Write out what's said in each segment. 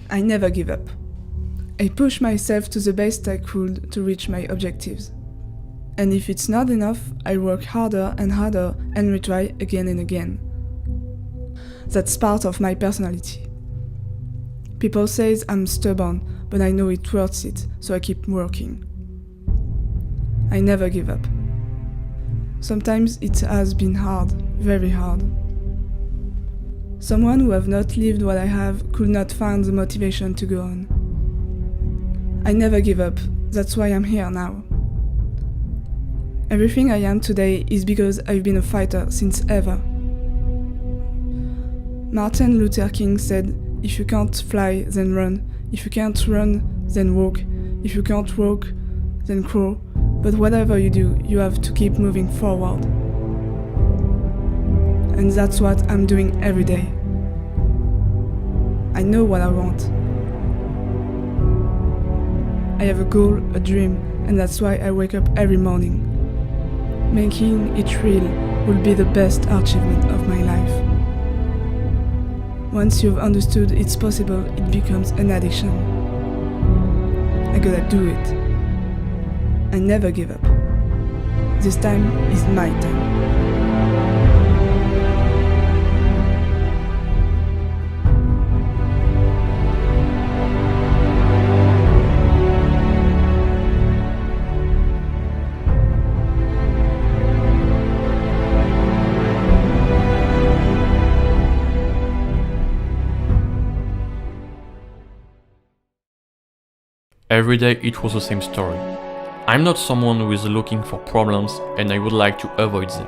I never give up. I push myself to the best I could to reach my objectives. And if it's not enough, I work harder and retry again and again. That's part of my personality. People say I'm stubborn, but I know it worth it, so I keep working. I never give up. Sometimes it has been hard, very hard. Someone who have not lived what I have could not find the motivation to go on. I never give up, that's why I'm here now. Everything I am today is because I've been a fighter since ever. Martin Luther King said, "If you can't fly, then run. If you can't run, then walk. If you can't walk, then crawl. But whatever you do, you have to keep moving forward." And that's what I'm doing every day. I know what I want. I have a goal, a dream, and that's why I wake up every morning. Making it real will be the best achievement of my life. Once you've understood it's possible, it becomes an addiction. I gotta do it. I never give up. This time is my time. Every day it was the same story. I'm not someone who is looking for problems and I would like to avoid them.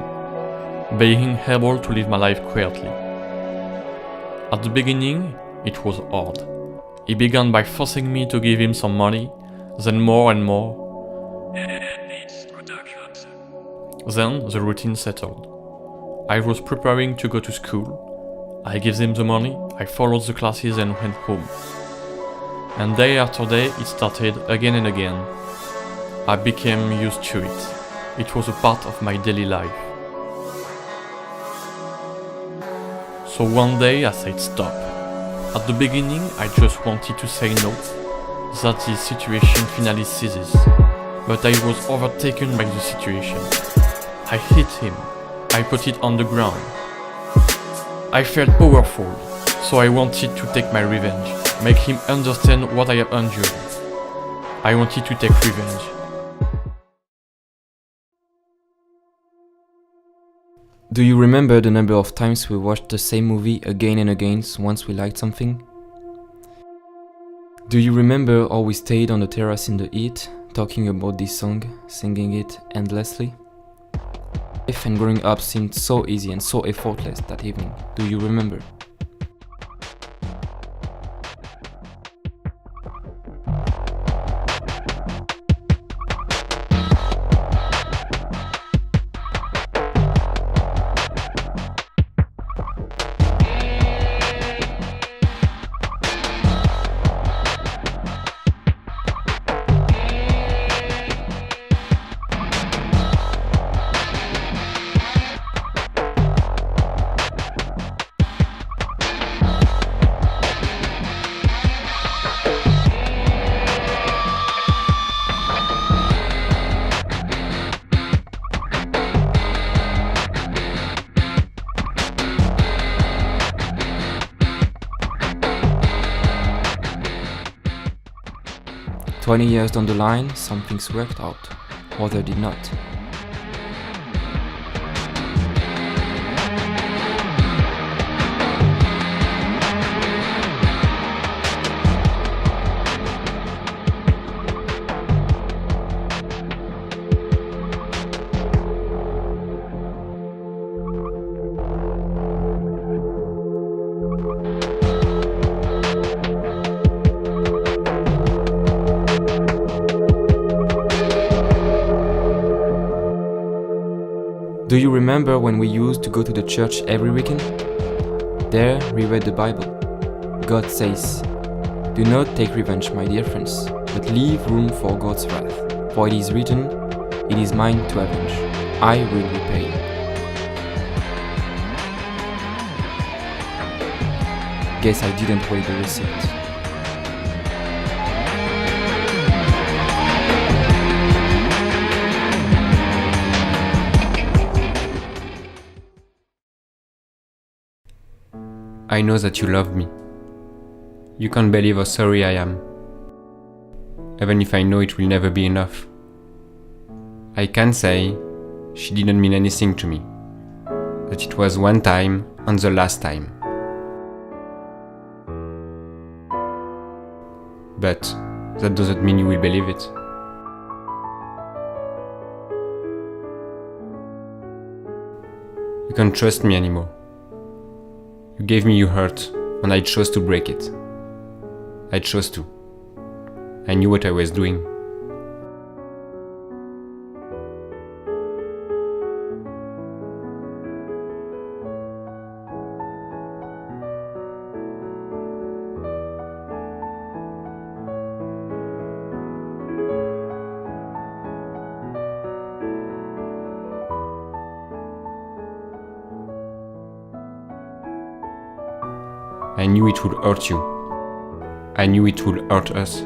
Being able to live my life quietly. At the beginning, it was hard. He began by forcing me to give him some money, then more and more. Then the routine settled. I was preparing to go to school. I gave him the money, I followed the classes and went home. And day after day it started again and again. I became used to it. It was a part of my daily life. So one day I said stop. At the beginning I just wanted to say no, that the situation finally ceases. But I was overtaken by the situation. I hit him. I put it on the ground. I felt powerful, so I wanted to take my revenge. Make him understand what I have endured. I wanted to take revenge. Do you remember the number of times we watched the same movie again and again once we liked something? Do you remember how we stayed on the terrace in the heat, talking about this song, singing it endlessly? Life and growing up seemed so easy and so effortless that evening. Do you remember? "20 years down the line, some things worked out, others did not. Do you remember when we used to go to the church every weekend? There we read the Bible. God says, "Do not take revenge, my dear friends, but leave room for God's wrath. For it is written, 'It is mine to avenge. I will repay.'" Guess I didn't read the receipt. I know that you love me. You can't believe how sorry I am, even if I know it will never be enough. I can say she didn't mean anything to me, that it was one time and the last time. But that doesn't mean you will believe it. You can't trust me anymore. You gave me your heart, and I chose to break it. I chose to. I knew what I was doing. I knew it would hurt you. I knew it would hurt us.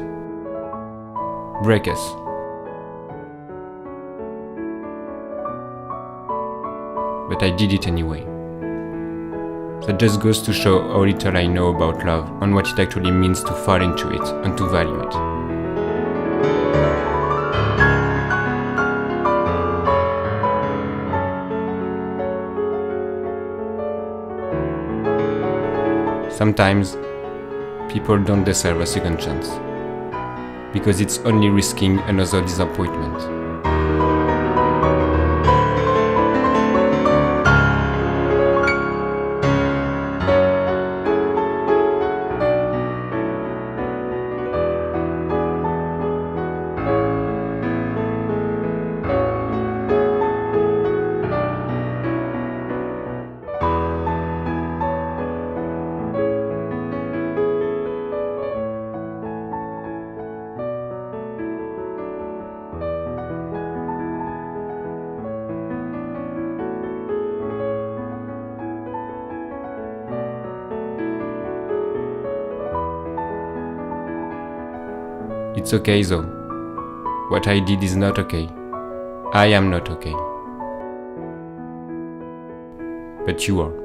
Break us. But I did it anyway. That just goes to show how little I know about love and what it actually means to fall into it and to value it. Sometimes, people don't deserve a second chance, because it's only risking another disappointment. It's okay though. What I did is not okay. I am not okay. But you are.